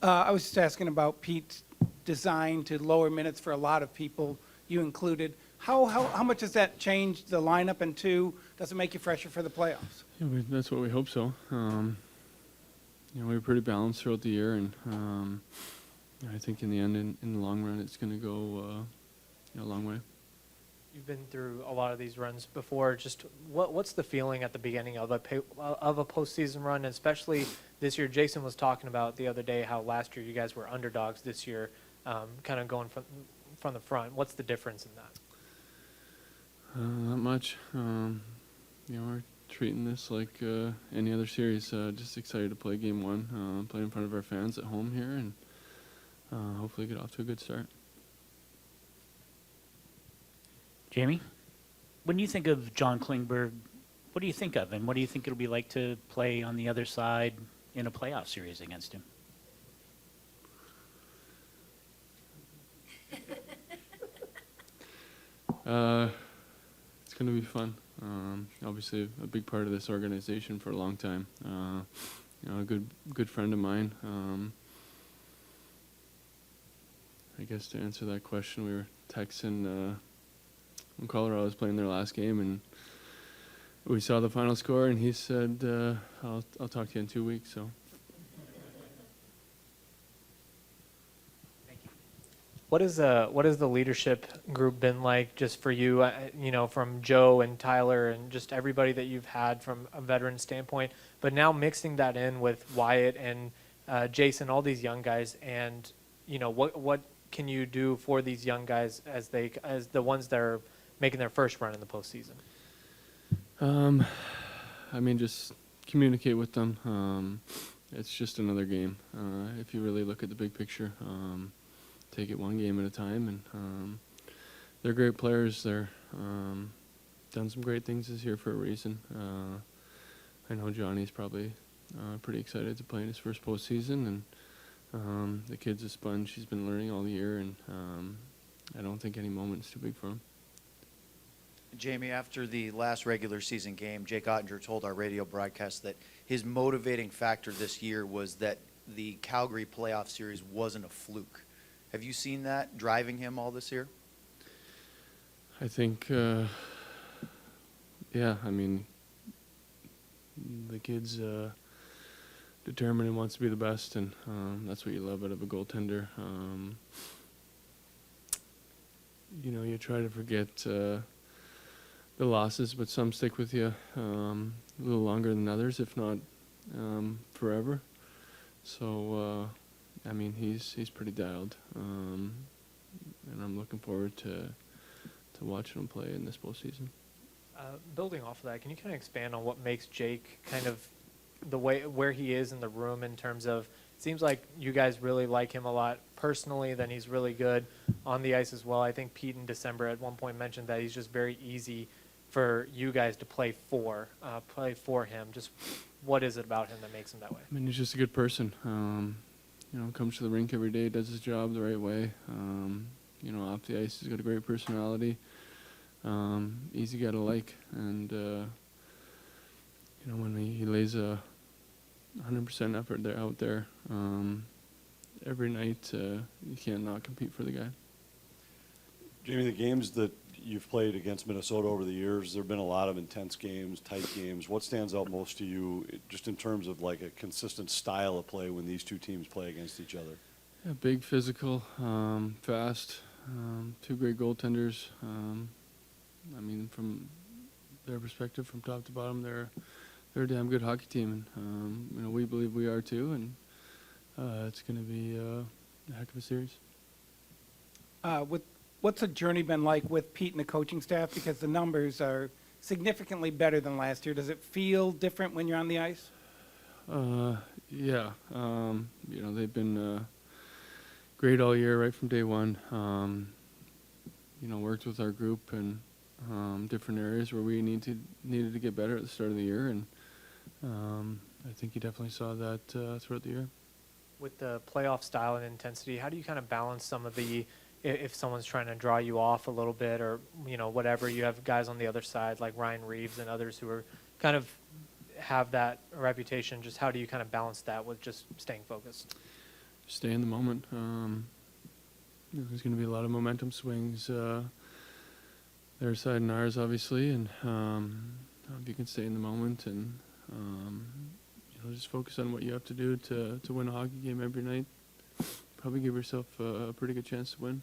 I was just asking about Pete's design to lower minutes for a lot of people, you included. How much does that change the lineup, and two, does it make you fresher for the playoffs? Yeah, that's what we hope so. We were pretty balanced throughout the year, and I think in the end, in the long run, it's going to go a long way. You've been through a lot of these runs before. Just what's the feeling at the beginning of a postseason run, especially this year? Jason was talking about the other day how last year you guys were underdogs. This year, kind of going from the front. What's the difference in that? Not much. We're treating this like any other series. Just excited to play game one, play in front of our fans at home here, and hopefully get off to a good start. Jamie, when you think of John Klingberg, what do you think of, and what do you think it'll be like to play on the other side in a playoff series against him? It's going to be fun. Obviously, a big part of this organization for a long time. A good friend of mine. I guess to answer that question, we were texting when Colorado was playing their last game, and we saw the final score, and he said, "I'll talk to you in 2 weeks." So. What is the leadership group been like just for you? From Joe and Tyler and just everybody that you've had from a veteran standpoint, but now mixing that in with Wyatt and Jason, all these young guys, and what can you do for these young guys as the ones that are making their first run in the postseason? Just communicate with them. It's just another game. If you really look at the big picture. Take it one game at a time, and they're great players. They're done some great things this year for a reason. I know Johnny's probably pretty excited to play in his first postseason, and the kid's a sponge. He's been learning all year, and I don't think any moment's too big for him. Jamie, after the last regular season game, Jake Ottinger told our radio broadcast that his motivating factor this year was that the Calgary playoff series wasn't a fluke. Have you seen that driving him all this year? I think, the kid's determined and wants to be the best, and that's what you love out of a goaltender. You try to forget the losses, but some stick with you a little longer than others, if not forever. So, he's pretty dialed, and I'm looking forward to watching him play in this postseason. Building off of that, can you kind of expand on what makes Jake kind of the way where he is in the room in terms of, it seems like you guys really like him a lot personally, then he's really good on the ice as well. I think Pete in December at one point mentioned that he's just very easy for you guys to play for him. Just what is it about him that makes him that way? He's just a good person. Comes to the rink every day, does his job the right way. Off the ice, he's got a great personality. Easy guy to like, and when he lays a 100% effort out there every night, you can't not compete for the guy. Jamie, the games that you've played against Minnesota over the years, there have been a lot of intense games, tight games. What stands out most to you, just in terms of like a consistent style of play when these two teams play against each other? Yeah, big, physical, fast, two great goaltenders. From their perspective, from top to bottom, they're a damn good hockey team, and we believe we are too, and it's going to be a heck of a series. What's the journey been like with Pete and the coaching staff? Because the numbers are significantly better than last year. Does it feel different when you're on the ice? Yeah. They've been great all year, right from day one. Worked with our group and different areas where we needed to get better at the start of the year, and I think you definitely saw that throughout the year. With the playoff style and intensity, how do you kind of balance some of the, if someone's trying to draw you off a little bit, or whatever, you have guys on the other side like Ryan Reeves and others who are kind of have that reputation. Just how do you kind of balance that with just staying focused? stay in the moment. There's going to be a lot of momentum swings, their side and ours, obviously, and if you can stay in the moment and just focus on what you have to do to win a hockey game every night, probably give yourself a pretty good chance to win.